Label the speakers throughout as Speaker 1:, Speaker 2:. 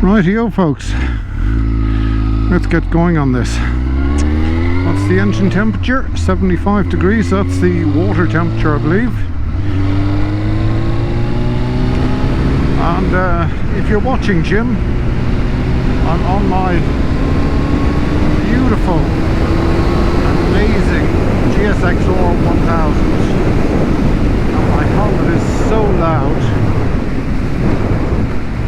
Speaker 1: Rightio folks, let's get going on this. What's the engine temperature? 75 degrees, that's the water temperature I believe. And if you're watching Jim, I'm on my beautiful, amazing GSXR1000 and my helmet is so loud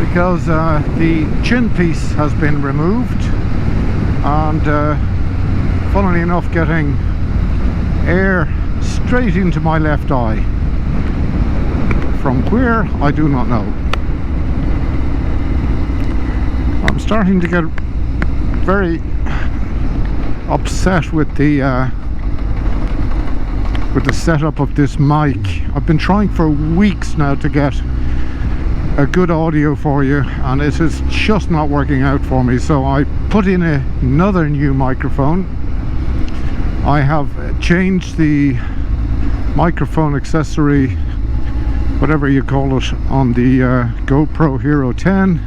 Speaker 1: because the chin piece has been removed, and funnily enough getting air straight into my left eye. From where, I do not know. I'm starting to get very upset with the setup of this mic. I've been trying for weeks now to get a good audio for you, and it is just not working out for me, so I put in another new microphone. I have changed the microphone accessory, whatever you call it, on the GoPro Hero 10,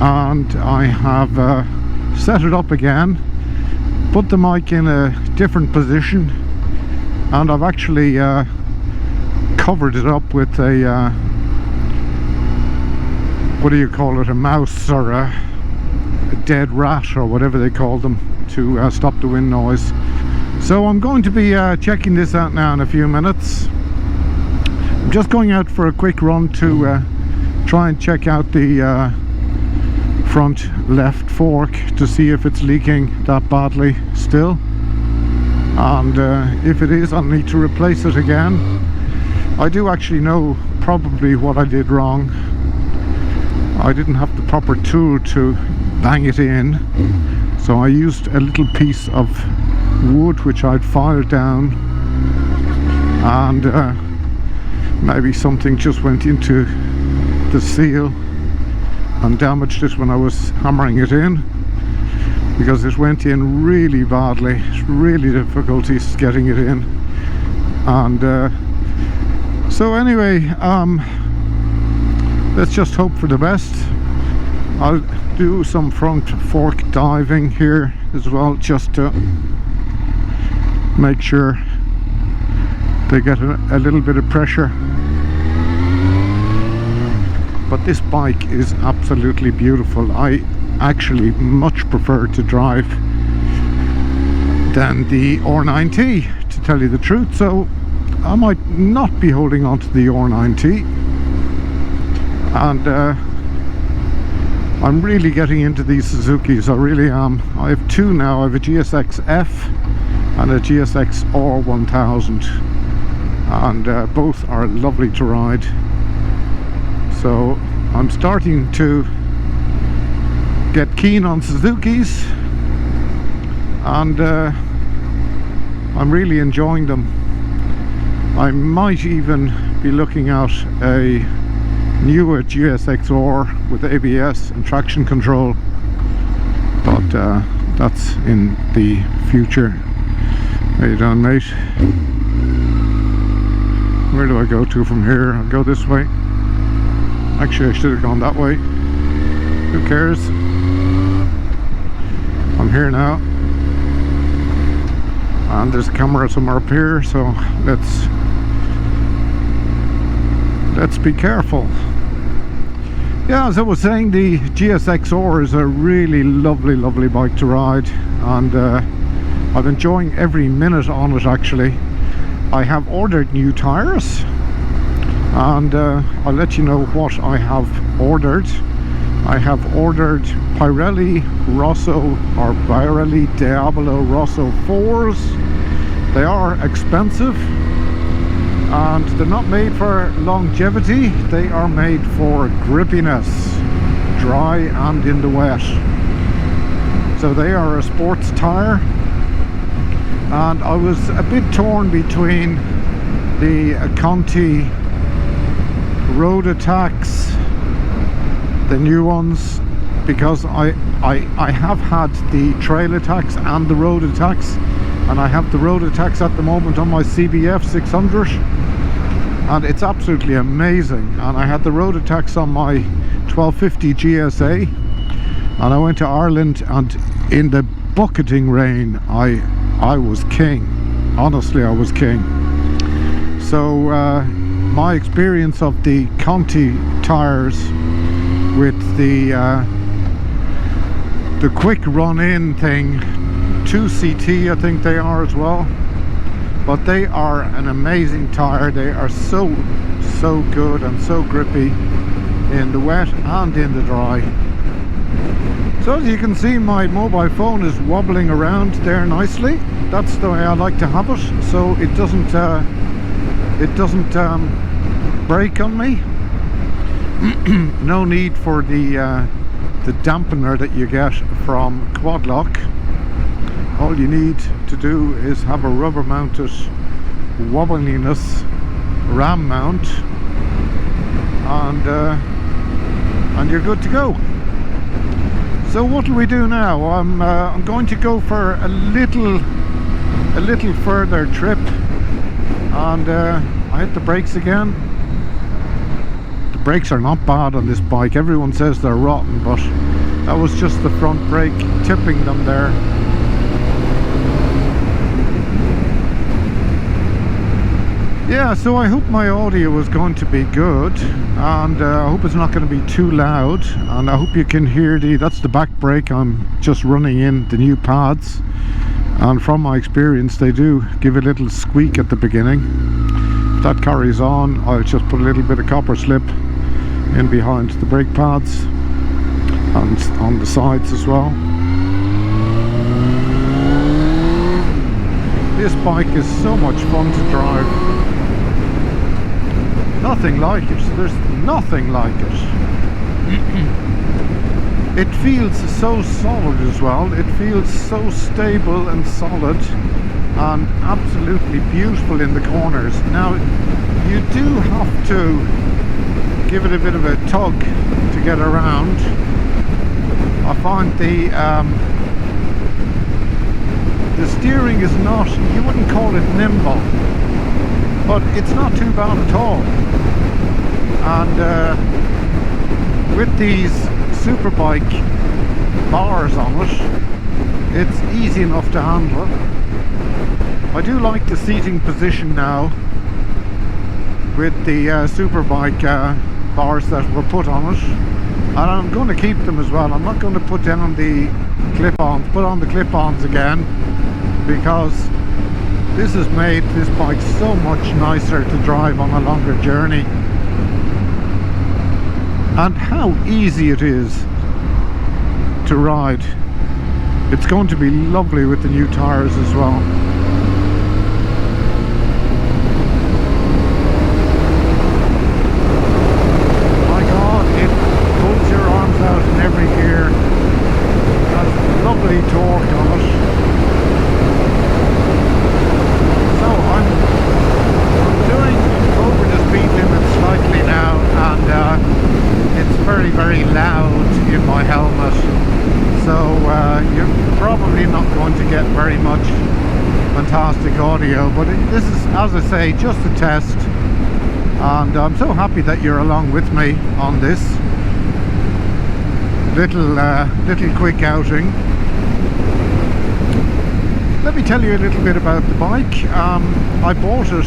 Speaker 1: and I have set it up again, put the mic in a different position, and I've actually covered it up with a what do you call it, a mouse or a dead rat or whatever they call them, to stop the wind noise. So I'm going to be checking this out now in a few minutes. I'm just going out for a quick run to try and check out the front left fork to see if it's leaking that badly still, and if it is, I'll need to replace it again. I do actually know probably what I did wrong. I didn't have the proper tool to bang it in, so I used a little piece of wood which I'd filed down, and maybe something just went into the seal and damaged it when I was hammering it in, because it went in really badly. It's really difficulties getting it in, and so anyway, let's just hope for the best. I'll do some front fork diving here as well, just to make sure they get a little bit of pressure. But this bike is absolutely beautiful. I actually much prefer to drive than the R9T, to tell you the truth, so I might not be holding on to the R9T. And I'm really getting into these Suzukis, I really am. I have two now. I have a GSXF and a GSXR1000, and both are lovely to ride. So I'm starting to get keen on Suzukis, and I'm really enjoying them. I might even be looking at a newer GSXR with ABS and traction control, but that's in the future. How you doing, mate? Where do I go to from here? I'll go this way. Actually, I should have gone that way. Who cares? I'm here now, and there's a camera somewhere up here, so let's be careful. Yeah, as I was saying, the GSXR is a really lovely bike to ride, and I'm enjoying every minute on it actually. I have ordered new tyres, and I'll let you know what I have ordered. I have ordered Pirelli Rosso, or Pirelli Diabelo Rosso 4s. They are expensive, and they're not made for longevity, they are made for grippiness, dry and in the wet. So they are a sports tyre, and I was a bit torn between the Conti Road Attacks, the new ones, because I have had the Trail Attacks and the Road Attacks, and I have the Road Attacks at the moment on my CBF 600, and it's absolutely amazing. And I had the Road Attacks on my 1250 GSA, and I went to Ireland, and in the bucketing rain I was king. Honestly, I was king. So my experience of the Conti tires with the quick run-in thing, 2CT I think they are as well, but they are an amazing tire. They are so good and so grippy in the wet and in the dry. So as you can see, my mobile phone is wobbling around there nicely. That's the way I like to have it, so it doesn't break on me. No need for the dampener that you get from quad lock. All you need to do is have a rubber mounted wobbliness ram mount, and you're good to go. So what will we do now? I'm going to go for a little further trip, and I hit the brakes again. The brakes are not bad on this bike. Everyone says they're rotten, but that was just the front brake tipping them there. Yeah, so I hope my audio is going to be good, and I hope it's not going to be too loud, and I hope you can hear that's the back brake. I'm just running in the new pads, and from my experience they do give a little squeak at the beginning. If that carries on, I'll just put a little bit of copper slip in behind the brake pads and on the sides as well. This bike is so much fun to drive. Nothing like it. There's nothing like it. It feels so solid as well. It feels so stable and solid and absolutely beautiful in the corners. Now you do have to give it a bit of a tug to get around. I find the steering is not, you wouldn't call it nimble, but it's not too bad at all. And with these superbike bars on it, it's easy enough to handle. I do like the seating position now with the superbike bars that were put on it, and I'm going to keep them as well. I'm not going to put down the clip-ons, put on the clip-ons again, because this has made this bike so much nicer to drive on a longer journey. And how easy it is to ride. It's going to be lovely with the new tires as well. My God, it pulls your arms out in every gear. That's lovely torque on it. Slightly now, and it's very loud in my helmet, so you're probably not going to get very much fantastic audio, but this is, as I say, just a test, and I'm so happy that you're along with me on this little quick outing. Let me tell you a little bit about the bike. I bought it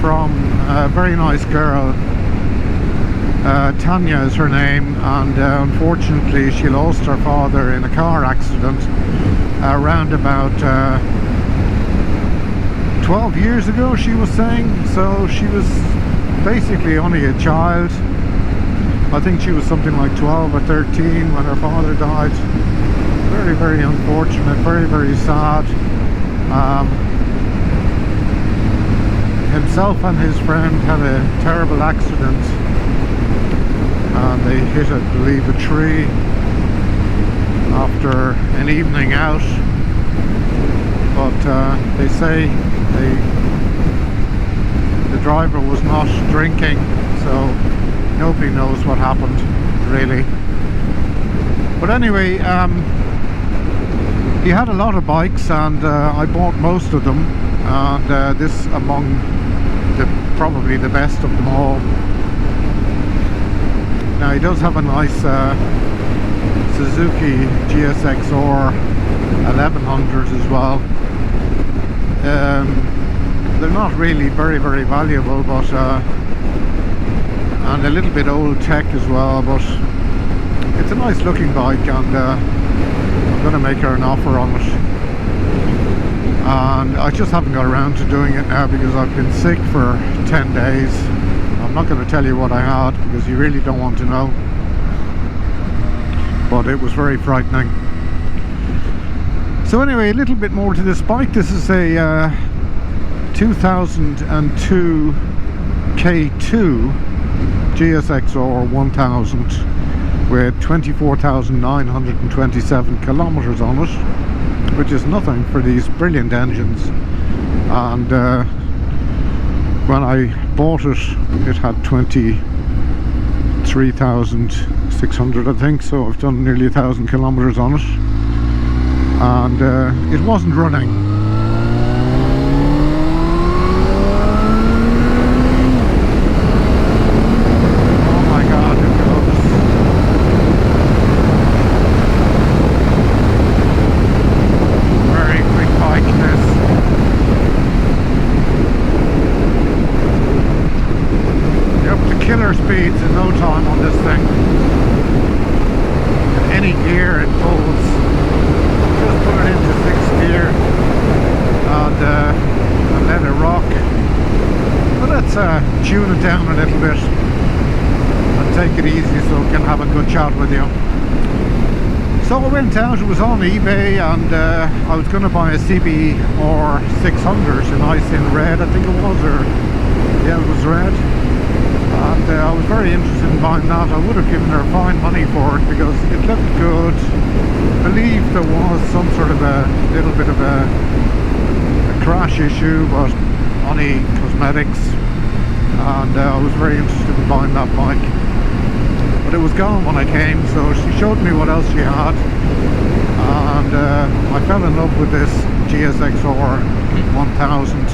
Speaker 1: from a very nice girl. Tanya is her name, and unfortunately she lost her father in a car accident around about 12 years ago, she was saying. So she was basically only a child. I think she was something like 12 or 13 when her father died. Very unfortunate, very sad. Himself and his friend had a terrible accident, and they hit, I believe, a tree after an evening out. But they say the driver was not drinking, so nobody knows what happened really. But anyway, he had a lot of bikes, and I bought most of them, and this among probably the best of them all. Now he does have a nice Suzuki GSXR 1100 as well. They're not really very valuable, but and a little bit old tech as well, but it's a nice looking bike, and I'm going to make her an offer on it. And I just haven't got around to doing it now because I've been sick for 10 days. I'm not going to tell you what I had because you really don't want to know, but it was very frightening. So anyway, a little bit more to this bike. This is a 2002 K2 GSXR 1000 with 24,927 kilometers on it, which is nothing for these brilliant engines. And when I bought it, it had 23,600, I think, so I've done nearly 1,000 kilometers on it, and it wasn't running. Speeds in no time on this thing. Any gear it pulls, just put it into 6th gear and let it rock. But let's tune it down a little bit and take it easy so we can have a good chat with you. So I went out, it was on eBay, and I was going to buy a CBR 600 in ice in red, I think it was, or yeah, it was red. And I was very interested in buying that. I would have given her fine money for it because it looked good. I believe there was some sort of a little bit of a crash issue, but only cosmetics. And I was very interested in buying that bike. But it was gone when I came, so she showed me what else she had. And I fell in love with this GSXR 1000.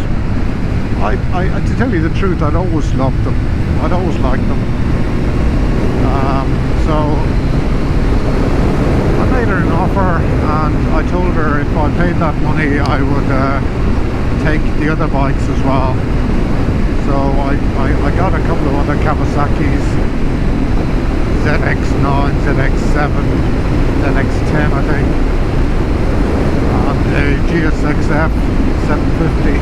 Speaker 1: To tell you the truth, I'd always loved them. I'd always liked them. So I made her an offer, and I told her if I paid that money I would take the other bikes as well. So I got a couple of other Kawasaki's, ZX9, ZX7, ZX10 I think, and the GSXR 750.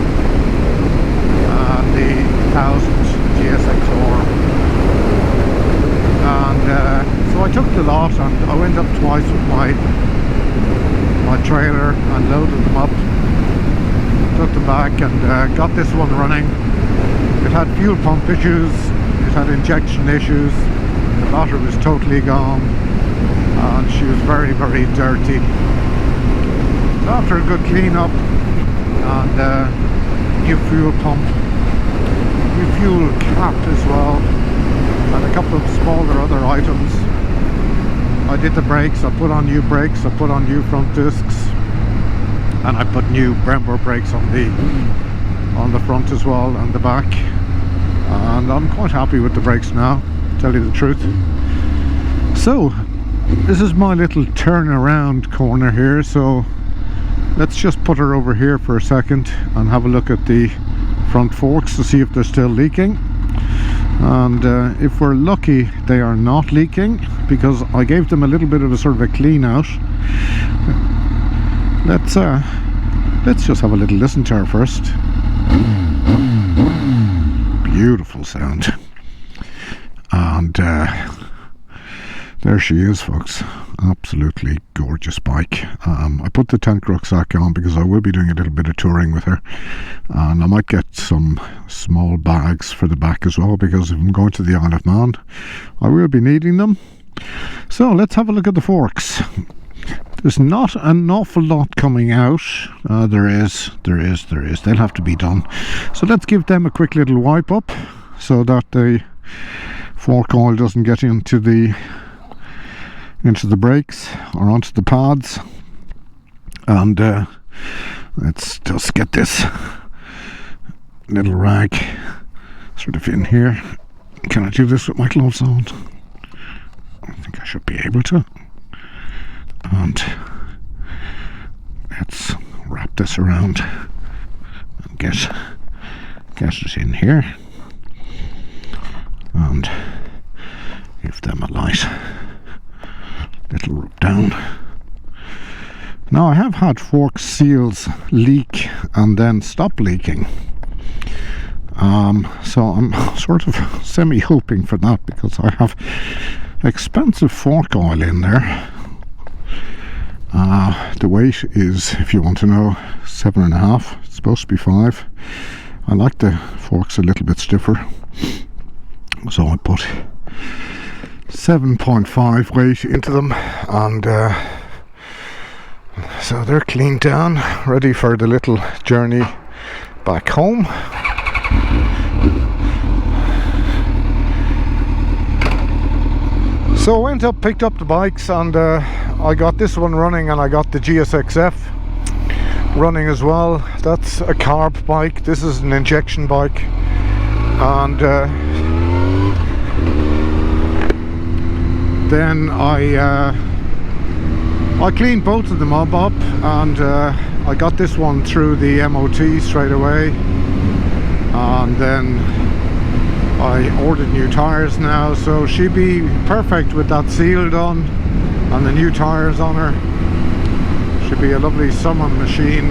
Speaker 1: And the 1000 GSXR, and so I took the lot, and I went up twice with my trailer and loaded them up, took them back, and got this one running. It had fuel pump issues, it had injection issues, the battery was totally gone, and she was very dirty. So after a good clean up and new fuel pump, new fuel cap as well, and a couple of smaller other items. I did the brakes, I put on new brakes, I put on new front discs, and I put new Brembo brakes on the front as well and the back, and I'm quite happy with the brakes now, to tell you the truth. So this is my little turnaround corner here, so let's just put her over here for a second and have a look at the front forks to see if they're still leaking. And if we're lucky, they are not leaking because I gave them a little bit of a sort of a clean out. Let's just have a little listen to her first. Beautiful sound. And there she is, folks. Absolutely gorgeous bike. I put the tank rucksack on because I will be doing a little bit of touring with her, and I might get some small bags for the back as well, because if I'm going to the Isle of Man I will be needing them. So let's have a look at the forks. There's not an awful lot coming out. There is. They'll have to be done. So let's give them a quick little wipe up so that the fork oil doesn't get into the brakes or onto the pads. And let's just get this little rag sort of in here. Can I do this with my gloves on? I should be able to. And let's wrap this around and get it in here and give them a light little rub down. Now, I have had fork seals leak and then stop leaking, so I'm sort of semi hoping for that, because I have expensive fork oil in there. The weight is, if you want to know, 7.5. It's supposed to be 5. I like the forks a little bit stiffer, so I put 7.5 weight into them, and so they're cleaned down, ready for the little journey back home. So I went up, picked up the bikes, and I got this one running, and I got the GSXF running as well. That's a carb bike. This is an injection bike, and then I cleaned both of them up, and I got this one through the MOT straight away, and then I ordered new tyres now, so she'd be perfect with that seal done and the new tyres on her. Should be a lovely summer machine,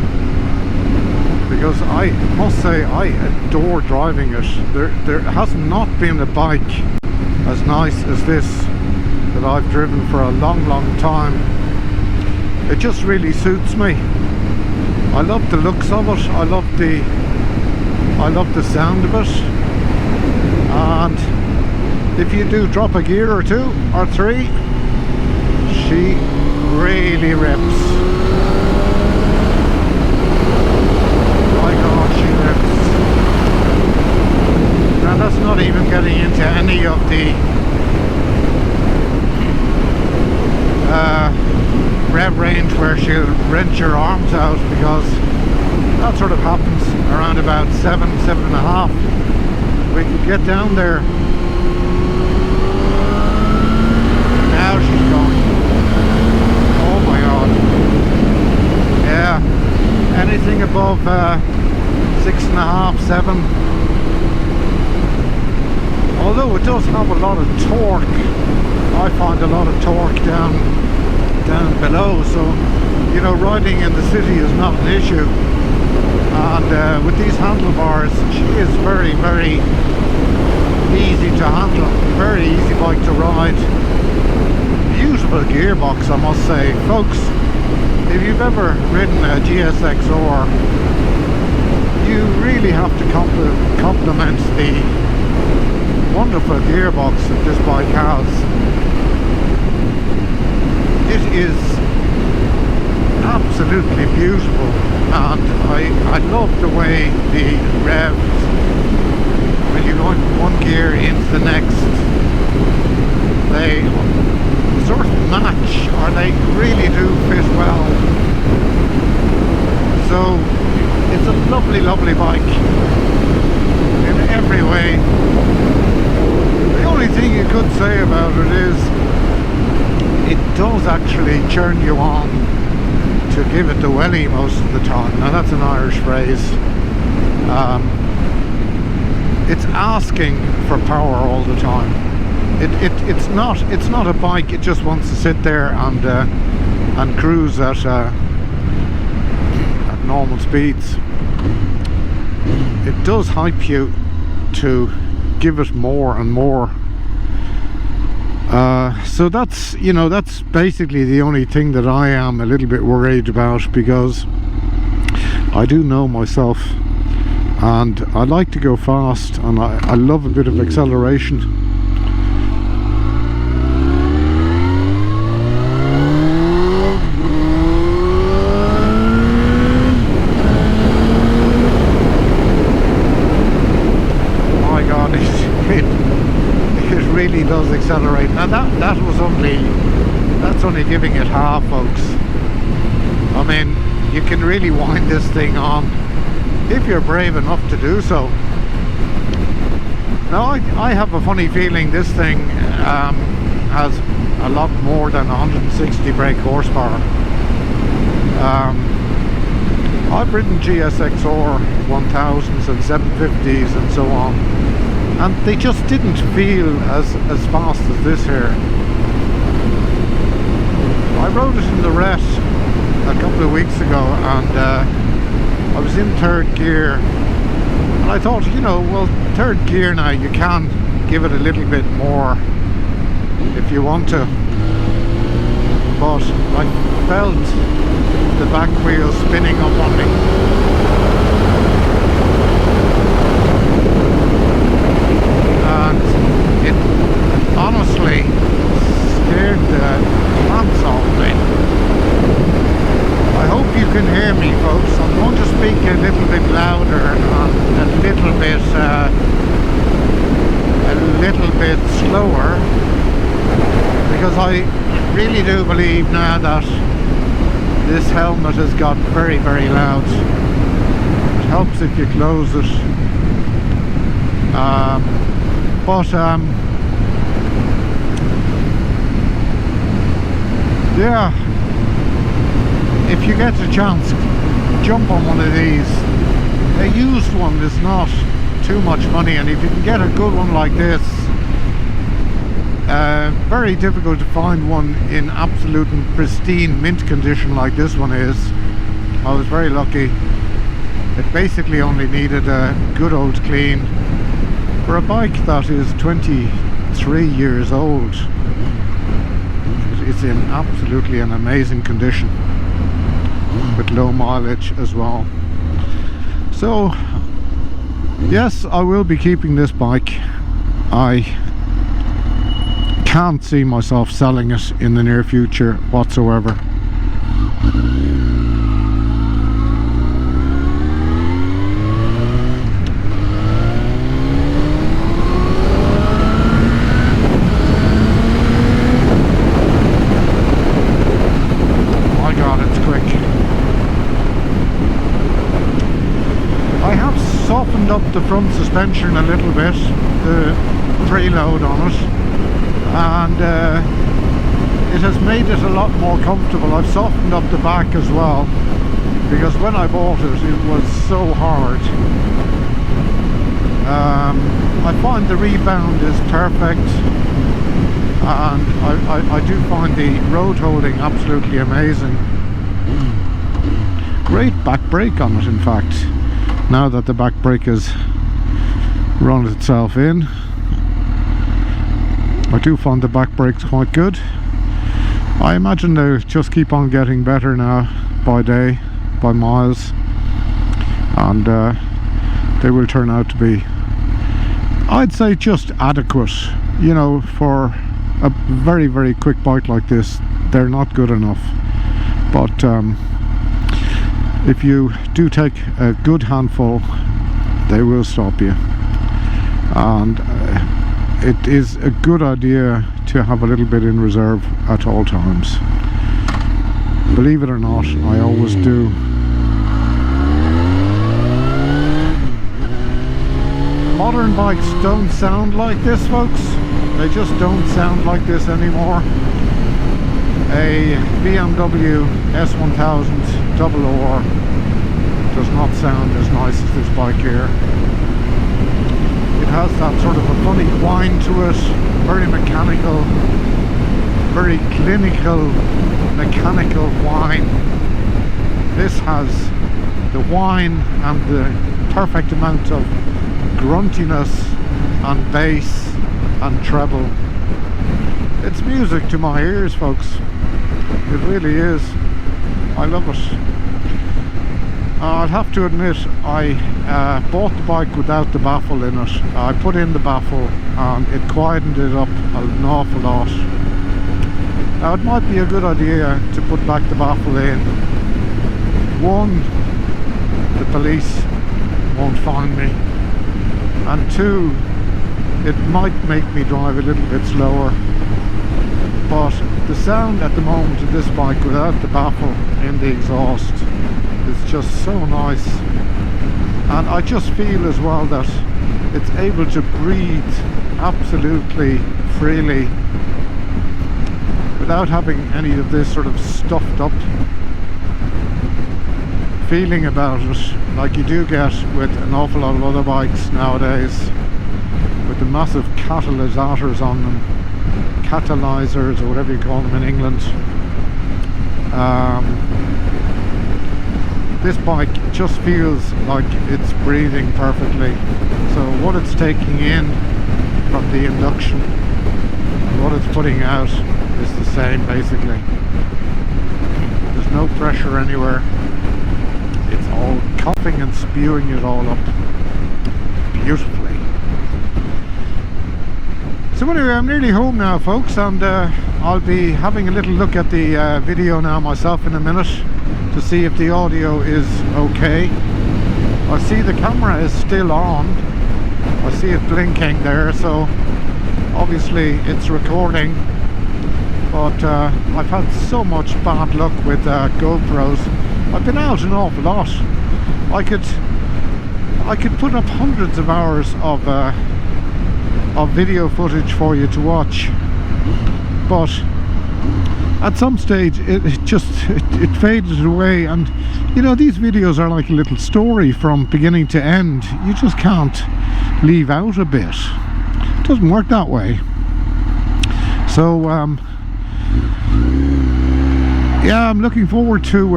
Speaker 1: because I must say I adore driving it. There has not been a bike as nice as this that I've driven for a long time. It just really suits me. I love the looks of it. I love the sound of it. And if you do drop a gear or 2 or 3, she really rips. My God, she rips. Now that's not even getting into any of the rev range where she'll wrench your arms out, because that sort of happens around about 7.5. We can get down there. Now she's going. Oh my God. Yeah, anything above 6.5, 7. Although it does have a lot of torque. I find a lot of torque down below, so you know, riding in the city is not an issue. And with these handlebars, she is very easy to handle, very easy bike to ride. Beautiful gearbox, I must say. Folks, if you've ever ridden a GSXR, you really have to compliment the wonderful gearbox that this bike has. It is absolutely beautiful, and I love the way the revs, when you go from one gear into the next, they sort of match, or they really do fit well. So it's a lovely bike in every way. The only thing you could say about it is it does actually turn you on to give it the welly most of the time. Now that's an Irish phrase. It's asking for power all the time. It's not a bike. It just wants to sit there and cruise at normal speeds. It does hype you to give it more and more. So that's, you know, that's basically the only thing that I am a little bit worried about, because I do know myself, and I like to go fast, and I love a bit of acceleration. My God, it really does accelerate. Now that's only giving it half, folks. I mean, you can really wind this thing on if you're brave enough to do so. Now I have a funny feeling this thing has a lot more than 160 brake horsepower. I've ridden GSXR 1000s and 750s and so on, and they just didn't feel as fast as this here. I rode it in the Ret a couple of weeks ago, and I was in third gear, and I thought, you know, well, third gear now, you can give it a little bit more if you want to, but I felt the back wheel spinning up on me. And it honestly scared the pants off me. I hope you can hear me, folks. I'm going to speak a little bit louder and a little bit slower, because I really do believe now that this helmet has got very, very loud. It helps if you close it. Yeah, if you get a chance, jump on one of these. A used one is not too much money, and if you can get a good one like this, very difficult to find one in absolute and pristine mint condition like this one is. I was very lucky. It basically only needed a good old clean for a bike that is 23 years old. It's in absolutely an amazing condition with low mileage as well. So yes, I will be keeping this bike. I can't see myself selling it in the near future whatsoever. My God, it's quick. I have softened up the front suspension a little bit, the preload on it, and it has made it a lot more comfortable. I've softened up the back as well, because when I bought it, it was so hard. I find the rebound is perfect, and I do find the road holding absolutely amazing. Great back brake on it, in fact, now that the back brake has run itself in. I do find the back brakes quite good. I imagine they just keep on getting better now, by day, by miles, and they will turn out to be, I'd say, just adequate. You know, for a very, very quick bike like this, they're not good enough, but if you do take a good handful, they will stop you. And it is a good idea to have a little bit in reserve at all times. Believe it or not, I always do. Modern bikes don't sound like this, folks. They just don't sound like this anymore. A BMW S1000 double OR does not sound as nice as this bike here. It has that sort of a funny whine to it, very mechanical, very clinical, mechanical whine. This has the whine and the perfect amount of gruntiness and bass and treble. It's music to my ears, folks. It really is. I love it. I'd have to admit, I bought the bike without the baffle in it. I put in the baffle and it quietened it up an awful lot. Now, it might be a good idea to put back the baffle in. One, the police won't find me, and two, it might make me drive a little bit slower. But the sound at the moment of this bike without the baffle in the exhaust is just so nice, and I just feel as well that it's able to breathe absolutely freely. without having any of this sort of stuffed up feeling about it, like you do get with an awful lot of other bikes nowadays, with the massive catalyzers on them, catalyzers or whatever you call them in England. This bike just feels like it's breathing perfectly. So what it's taking in from the induction and what it's putting out is the same basically. There's no pressure anywhere. It's all coughing and spewing it all up beautifully. So anyway, I'm nearly home now, folks, and I'll be having a little look at the video now myself in a minute to see if the audio is okay. I see the camera is still on. I see it blinking there, so obviously it's recording. But I've had so much bad luck with GoPros. I've been out an awful lot. I could put up hundreds of hours of video footage for you to watch, but at some stage it faded away. And you know, these videos are like a little story from beginning to end. You just can't leave out a bit. It doesn't work that way. So yeah, I'm looking forward to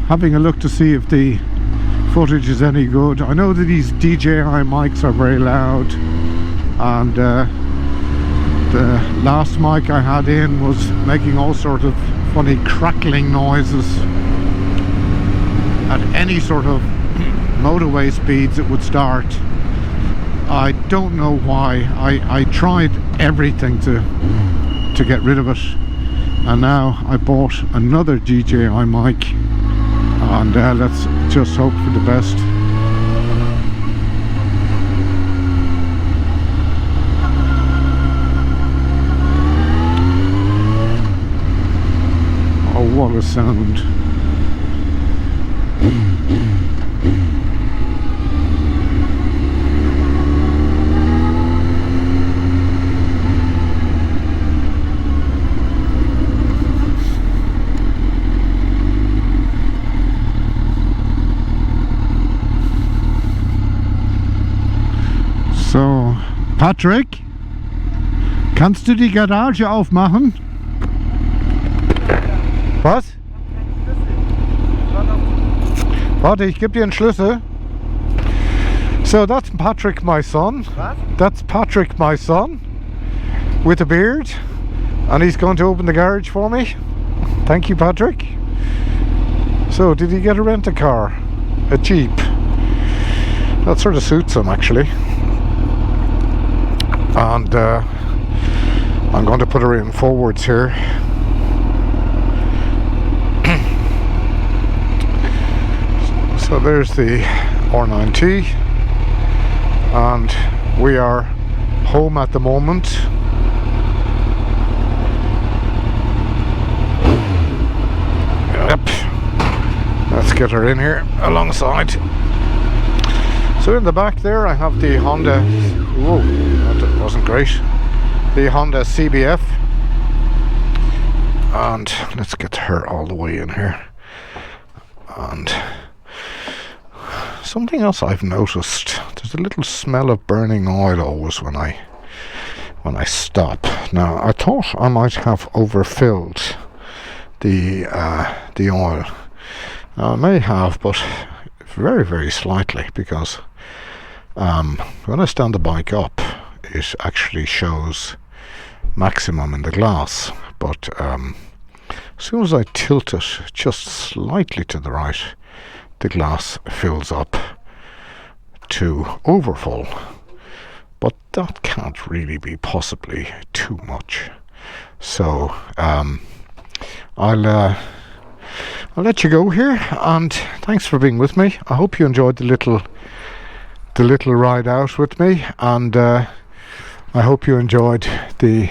Speaker 1: having a look to see if the footage is any good. I know that these DJI mics are very loud, and the last mic I had in was making all sorts of funny crackling noises. At any sort of motorway speeds it would start. I don't know why. I tried everything to get rid of it, and now I bought another DJI mic, and let's just hope for the best. Oh, what a sound. So, Patrick, kannst du die Garage aufmachen? Was? Warte, ich gebe dir einen Schlüssel. So that's Patrick, my son. What? That's Patrick, my son, with a beard, and he's going to open the garage for me. Thank you, Patrick. So, did he get a rent-a-car? A Jeep? That sort of suits him, actually. And I'm going to put her in forwards here. So there's the R9T, and we are home at the moment. Yep. Let's get her in here alongside. So in the back there I have the Honda, whoa, that wasn't great, the Honda CBF, and let's get her all the way in here. And something else I've noticed, there's a little smell of burning oil always when I stop. Now I thought I might have overfilled the oil. Now I may have, but very, very slightly, because when I stand the bike up it actually shows maximum in the glass, but as soon as I tilt it just slightly to the right, the glass fills up to overfull. But that can't really be possibly too much. So I'll let you go here, and thanks for being with me. I hope you enjoyed the little ride out with me, and I hope you enjoyed the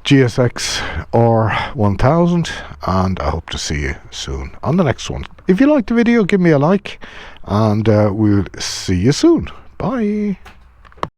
Speaker 1: GSXR1000, and I hope to see you soon on the next one. If you liked the video, give me a like, and we'll see you soon. Bye.